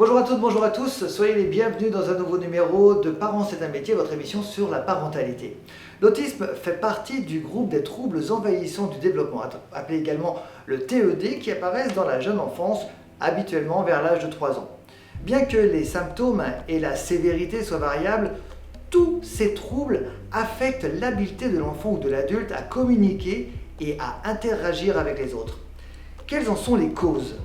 Bonjour à toutes, bonjour à tous, soyez les bienvenus dans un nouveau numéro de Parents c'est un métier, votre émission sur la parentalité. L'autisme fait partie du groupe des troubles envahissants du développement, appelé également le TED, qui apparaissent dans la jeune enfance, habituellement vers l'âge de 3 ans. Bien que les symptômes et la sévérité soient variables, tous ces troubles affectent l'habileté de l'enfant ou de l'adulte à communiquer et à interagir avec les autres. Quelles en sont les causes ?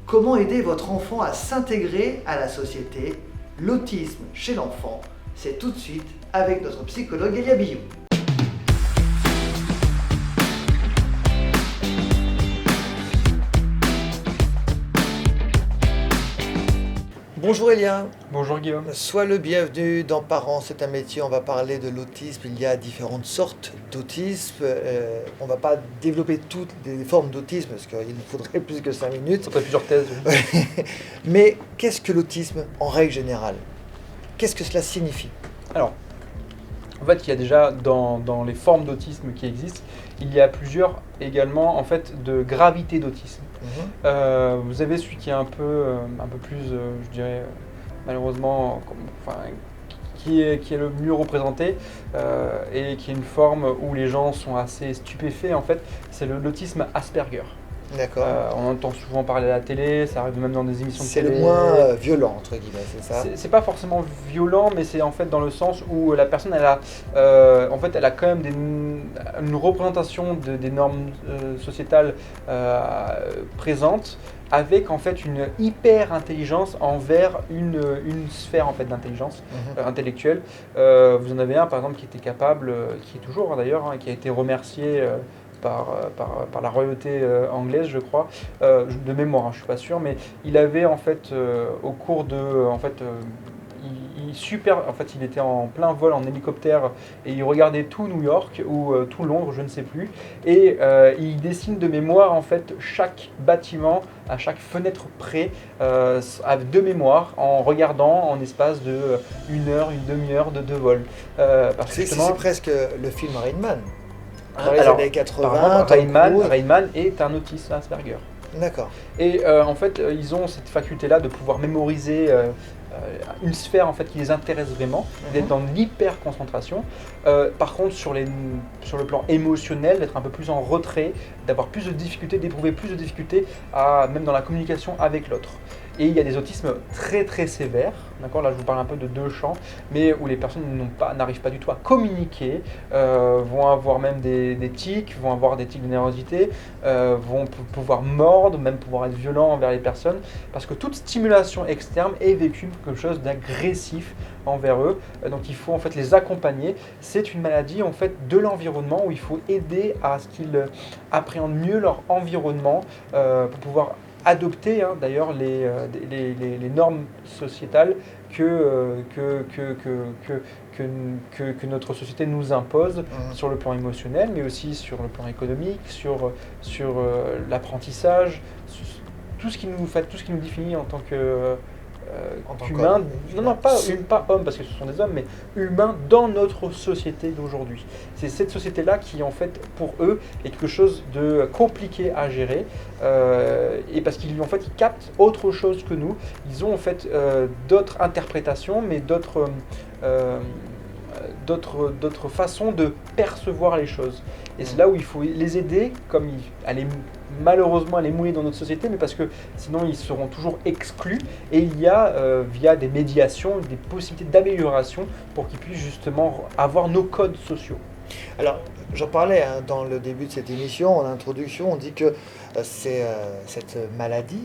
Comment aider votre enfant à s'intégrer à la société? L'autisme chez l'enfant, c'est tout de suite avec notre psychologue Elia Billou. Bonjour Elia. Bonjour Guillaume. Sois le bienvenu dans Parents, c'est un métier. On va parler de l'autisme. Il y a différentes sortes d'autisme. On ne va pas développer toutes les formes d'autisme parce qu'il nous faudrait plus que 5 minutes. Ça ferait plusieurs thèses. Mais qu'est-ce que l'autisme en règle générale? Qu'est-ce que cela signifie? Alors, en fait, il y a déjà dans les formes d'autisme qui existent, il y a plusieurs également en fait de gravité d'autisme. Vous avez celui qui est un peu plus, je dirais, malheureusement, qui est le mieux représenté et qui est une forme où les gens sont assez stupéfaits en fait, c'est l'autisme Asperger. D'accord. On entend souvent parler à la télé, ça arrive même dans des émissions de télé. C'est le moins violent, entre guillemets, c'est ça? C'est pas forcément violent, mais c'est en fait dans le sens où la personne, elle a quand même une représentation des normes sociétales présentes, avec en fait une hyper intelligence envers une sphère en fait d'intelligence intellectuelle. Vous en avez un par exemple qui était capable, qui est toujours d'ailleurs, qui a été remercié par la royauté anglaise, je crois, de mémoire, je suis pas sûr, mais il avait en fait au cours de, il était en plein vol en hélicoptère et il regardait tout New York ou tout Londres, je ne sais plus, et il dessine de mémoire en fait chaque bâtiment à chaque fenêtre près de mémoire en regardant en espace de 1 heure, une demi-heure de vol. C'est presque le film Rain Man. Dans les Alors, années 80, Rain Man est un autiste Asperger. D'accord. Et en fait, ils ont cette faculté-là de pouvoir mémoriser une sphère en fait qui les intéresse vraiment, d'être dans l'hyper-concentration. Par contre, sur le plan émotionnel, d'être un peu plus en retrait, d'avoir plus de difficultés, d'éprouver plus de difficultés, même dans la communication avec l'autre. Et il y a des autismes très très sévères, d'accord? Là je vous parle un peu de deux champs, mais où les personnes n'arrivent pas du tout à communiquer, vont avoir même des tics, vont avoir des tics de nervosité, vont pouvoir mordre, même pouvoir être violents envers les personnes, parce que toute stimulation externe est vécue comme quelque chose d'agressif envers eux. Donc il faut en fait les accompagner. C'est une maladie en fait de l'environnement où il faut aider à ce qu'ils appréhendent mieux leur environnement pour pouvoir adopter d'ailleurs les normes sociétales que notre société nous impose sur le plan émotionnel, mais aussi sur le plan économique, sur l'apprentissage, tout ce qui nous définit en tant qu'humain. Non, pas homme parce que ce sont des hommes, mais humains dans notre société d'aujourd'hui. C'est cette société-là qui, en fait, pour eux, est quelque chose de compliqué à gérer. Et parce qu'ils ils captent autre chose que nous. Ils ont en fait d'autres interprétations, mais d'autres façons de percevoir les choses. Et c'est là où il faut les aider, comme malheureusement elle est mouillée dans notre société, mais parce que sinon ils seront toujours exclus. Et il y a, via des médiations, des possibilités d'amélioration pour qu'ils puissent justement avoir nos codes sociaux. Alors, j'en parlais dans le début de cette émission, en introduction, on dit que cette maladie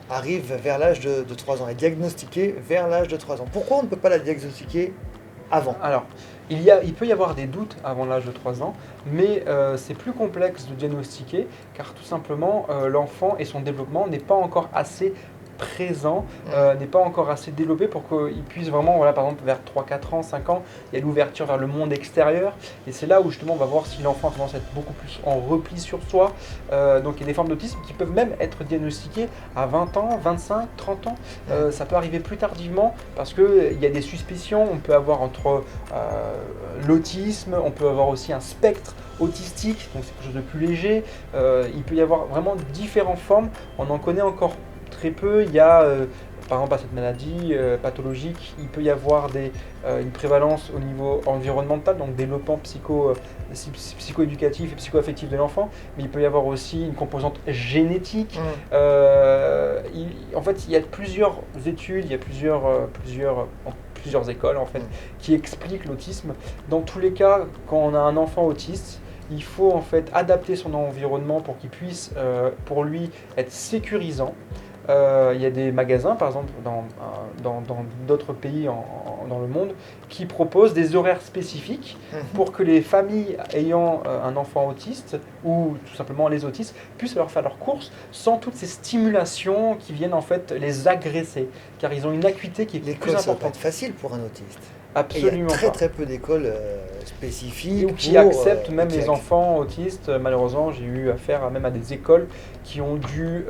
arrive vers l'âge de 3 ans, est diagnostiquée vers l'âge de 3 ans. Pourquoi on ne peut pas la diagnostiquer avant? Alors, il peut y avoir des doutes avant l'âge de 3 ans, mais c'est plus complexe de diagnostiquer, car tout simplement, l'enfant et son développement n'est pas encore assez présent, n'est pas encore assez développé pour qu'il puisse vraiment, par exemple vers 3, 4 ans, 5 ans, il y a l'ouverture vers le monde extérieur, et c'est là où justement on va voir si l'enfant commence à être beaucoup plus en repli sur soi. Donc il y a des formes d'autisme qui peuvent même être diagnostiquées à 20 ans, 25, 30 ans. Ça peut arriver plus tardivement parce qu'il y a des suspicions. On peut avoir entre l'autisme, on peut avoir aussi un spectre autistique, donc c'est quelque chose de plus léger. Il peut y avoir vraiment différentes formes, on en connaît encore très peu. Il y a par exemple à cette maladie pathologique, il peut y avoir une prévalence au niveau environnemental, donc développement psycho-éducatif et psycho-affectif de l'enfant, mais il peut y avoir aussi une composante génétique. En fait, il y a plusieurs études, il y a plusieurs écoles en fait, qui expliquent l'autisme. Dans tous les cas, quand on a un enfant autiste, il faut en fait adapter son environnement pour qu'il puisse, pour lui, être sécurisant. Il y a des magasins, par exemple, dans d'autres pays dans le monde, qui proposent des horaires spécifiques pour que les familles ayant un enfant autiste, ou tout simplement les autistes, puissent leur faire leurs courses sans toutes ces stimulations qui viennent en fait les agresser, car ils ont une acuité qui est plus L'école, ça va pas importante. être facile pour un autiste. Et il y Absolument a très pas. très peu d'écoles spécifiques Ou qui pour, acceptent même qui les ac- enfants autistes. Malheureusement, j'ai eu affaire même à des écoles qui ont dû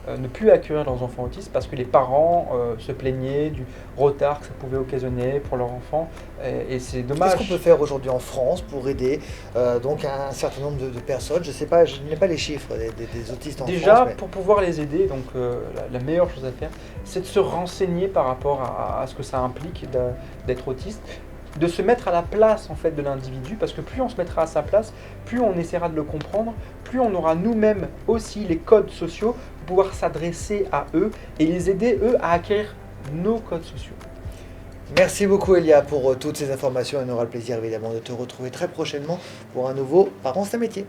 ne plus accueillir leurs enfants autistes parce que les parents se plaignaient du retard que ça pouvait occasionner pour leur enfant. Et c'est Qu'est-ce qu'on peut dommage. faire aujourd'hui en France pour aider donc un certain nombre de personnes? Je sais pas, je n'ai pas les chiffres des autistes en Déjà, France, mais pour pouvoir les aider, donc la meilleure chose à faire, c'est de se renseigner par rapport à ce que ça implique d'être autiste, de se mettre à la place en fait de l'individu, parce que plus on se mettra à sa place, plus on essaiera de le comprendre, plus on aura nous-mêmes aussi les codes sociaux pour pouvoir s'adresser à eux et les aider eux à acquérir nos codes sociaux. merci beaucoup Elia pour toutes ces informations et on aura le plaisir évidemment de te retrouver très prochainement pour un nouveau Parents c'est un métier.